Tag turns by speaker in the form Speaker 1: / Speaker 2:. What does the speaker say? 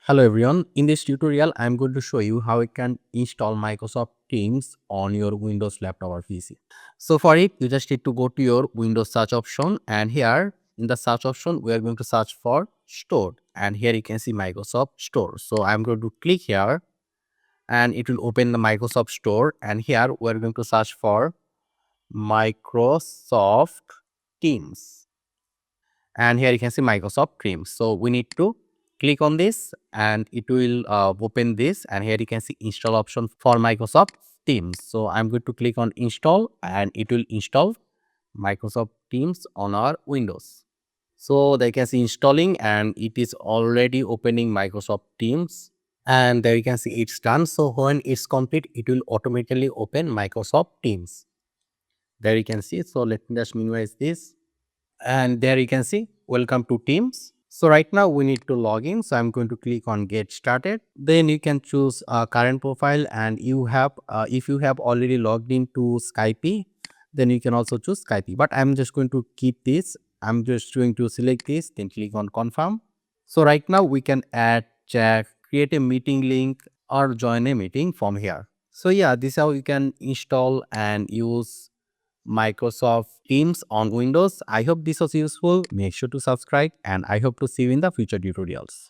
Speaker 1: Hello everyone, in this tutorial I am going to show you how you can install Microsoft Teams on your Windows laptop or PC. So for it you just need to go to your Windows search option, and here in the search option we are going to search for Store, and here you can see Microsoft Store. So I am going to click here and it will open the Microsoft Store, and here we are going to search for Microsoft Teams, and here you can see Microsoft Teams. So we need to click on this and it will open this, and here you can see install option for Microsoft Teams. So I'm going to click on install and it will install Microsoft Teams on our Windows. So they can see installing and it is already opening Microsoft Teams, and there you can see it's done. So when it's complete it will automatically open Microsoft Teams. There you can see. So let me just minimize this, and there you can see welcome to Teams. So right now we need to log in, so I'm going to click on get started. Then you can choose current profile, and you have if you have already logged into Skype, then you can also choose Skype, but I'm just going to keep this. I'm just going to select this, then click on confirm. So right now we can add chat, create a meeting link, or join a meeting from here. So yeah, this is how you can install and use Microsoft Teams on Windows. I hope this was useful. Make sure to subscribe, and I hope to see you in the future tutorials.